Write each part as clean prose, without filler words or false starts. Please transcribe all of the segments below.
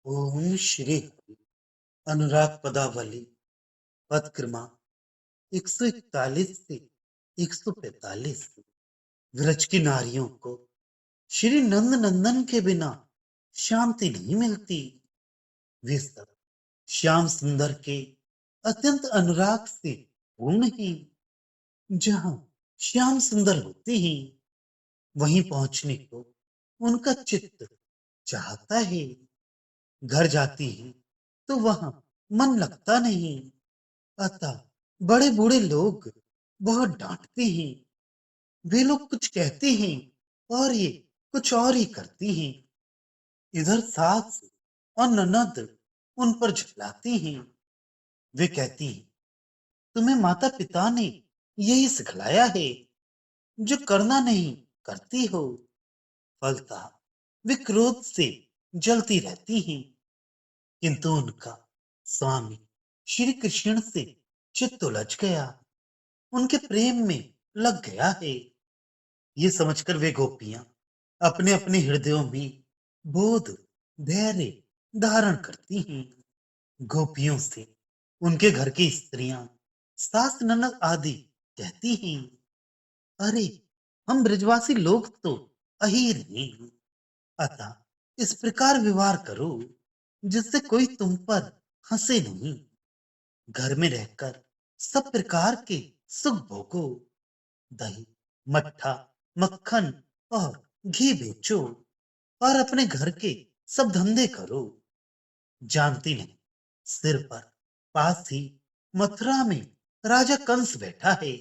ओम श्री हरि। अनुराग पदावली पदक्रमा 141 से 145। व्रज की नारियों को श्री नंद नंदन के बिना शांति नहीं मिलती। वे सब श्याम सुंदर के अत्यंत अनुराग से पूर्ण ही। जहां श्याम सुंदर होते ही वहीं पहुंचने को उनका चित्त चाहता है। घर जाती हैं तो वहां मन लगता नहीं। अतः बड़े बूढ़े लोग बहुत डांटते हैं। वे लोग कुछ कहते हैं और ये कुछ और ही करती हैं। इधर सास और ननद उन पर झुलाती हैं। वे कहती हैं, तुम्हें माता पिता ने यही सिखलाया है, जो करना नहीं करती हो। फलतः वे क्रोध से जलती रहती हैं। किंतु उनका स्वामी श्री कृष्ण से चित्त उलझ गया, उनके प्रेम में लग गया है। ये समझकर वे गोपियां अपने अपने हृदयों में बोध धैर्य धारण करती हैं। गोपियों से उनके घर की स्त्रियां सास ननद आदि कहती हैं, अरे हम ब्रजवासी लोग तो अहीर हैं। अतः इस प्रकार व्यवहार करो जिससे कोई तुम पर हंसे नहीं। घर में रहकर सब प्रकार के सुख भोगो। दही मट्ठा मक्खन और घी बेचो और अपने घर के सब धंधे करो। जानती नहीं, सिर पर पास ही मथुरा में राजा कंस बैठा है।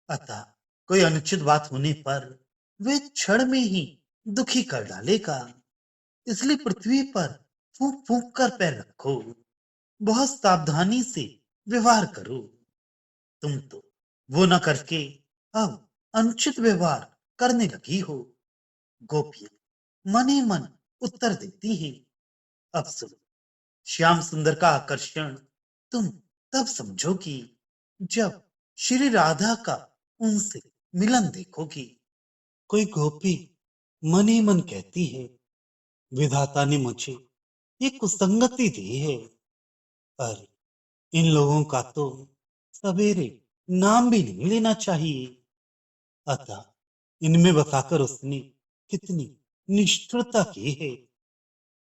अतः कोई अनुचित बात होने पर वे क्षण में ही दुखी कर डालेगा। इसलिए पृथ्वी पर फूंक फूंक कर पैर रखो। बहुत सावधानी से व्यवहार करो। तुम तो वो न करके अब अनुचित व्यवहार करने लगी हो। गोपियां मन ही मन उत्तर देती हैं, अब सुनो, श्याम सुंदर का आकर्षण तुम तब समझोगी जब श्री राधा का उनसे मिलन देखोगी। कोई गोपी मन ही मन कहती है, विधाता ने मुझे ये कुसंगति दी है। अरे इन लोगों का तो सवेरे नाम भी नहीं लेना चाहिए। अतः इनमें बसाकर उसने कितनी निष्ठुरता की है।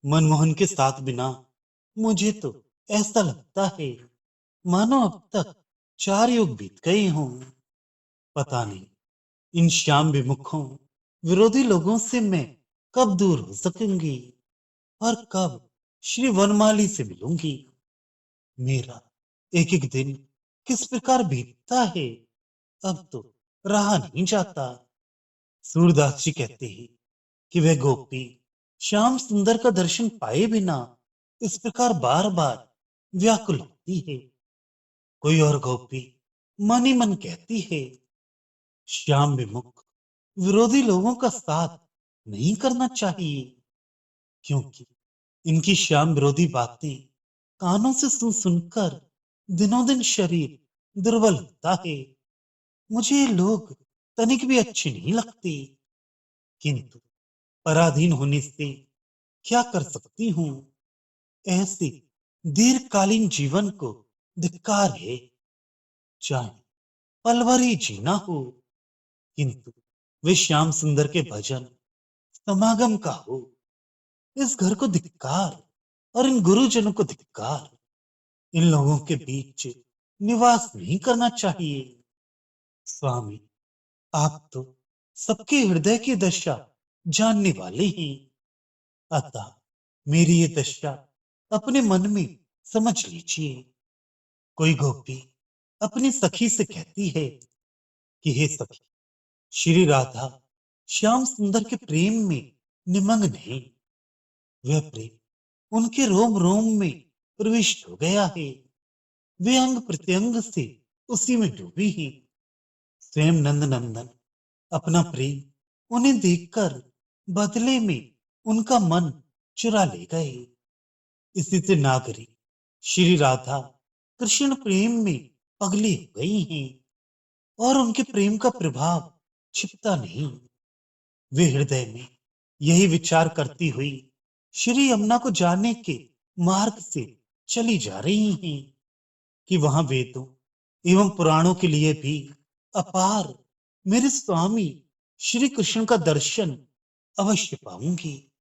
मनमोहन के साथ बिना मुझे तो ऐसा लगता है मानो अब तक 4 युग बीत गए हों। पता नहीं इन श्याम विमुखों विरोधी लोगों से मैं कब दूर हो सकूंगी और कब श्री वनमाली से मिलूंगी। मेरा एक एक दिन किस प्रकार बीतता है, अब तो रहा नहीं जाता। सूरदास जी कहते हैं कि वह गोपी श्याम सुंदर का दर्शन पाए बिना इस प्रकार बार बार व्याकुल होती है। कोई और गोपी मन ही मन कहती है, श्याम विमुख विरोधी लोगों का साथ नहीं करना चाहिए, क्योंकि इनकी श्याम विरोधी बातें कानों से सुन सुनकर दिनों दिन शरीर दुर्बल होता है। मुझे ये लोग तनिक भी अच्छे नहीं लगते, किंतु पराधीन होने से क्या कर सकती हूँ। ऐसे दीर्घकालीन जीवन को धिक्कार है। चाहे पल भर ही जीना हो, किंतु वे श्याम सुंदर के भजन समागम का हो। इस घर को धिक्कार और इन गुरुजनों को धिक्कार। इन लोगों के बीच निवास नहीं करना चाहिए। स्वामी, आप तो सबके हृदय की दशा जानने वाले हैं। अतः मेरी ये दशा अपने मन में समझ लीजिए। कोई गोपी अपनी सखी से कहती है कि हे सखी, श्री राधा श्याम सुंदर के प्रेम में निमग्न है। वह प्रेम उनके रोम रोम में प्रविष्ट हो गया है। वे अंग प्रत्यंग से उसी में डूबी है। स्वयं नंद नंदन अपना प्रेम उन्हें देखकर बदले में उनका मन चुरा ले गए। इसी से नागरी श्री राधा कृष्ण प्रेम में पगली हो गई हैं और उनके प्रेम का प्रभाव छिपता नहीं। वे हृदय में यही विचार करती हुई श्री यमुना को जाने के मार्ग से चली जा रही हैं कि वहां वेदों एवं पुराणों के लिए भी अपार मेरे स्वामी श्री कृष्ण का दर्शन अवश्य पाऊंगी।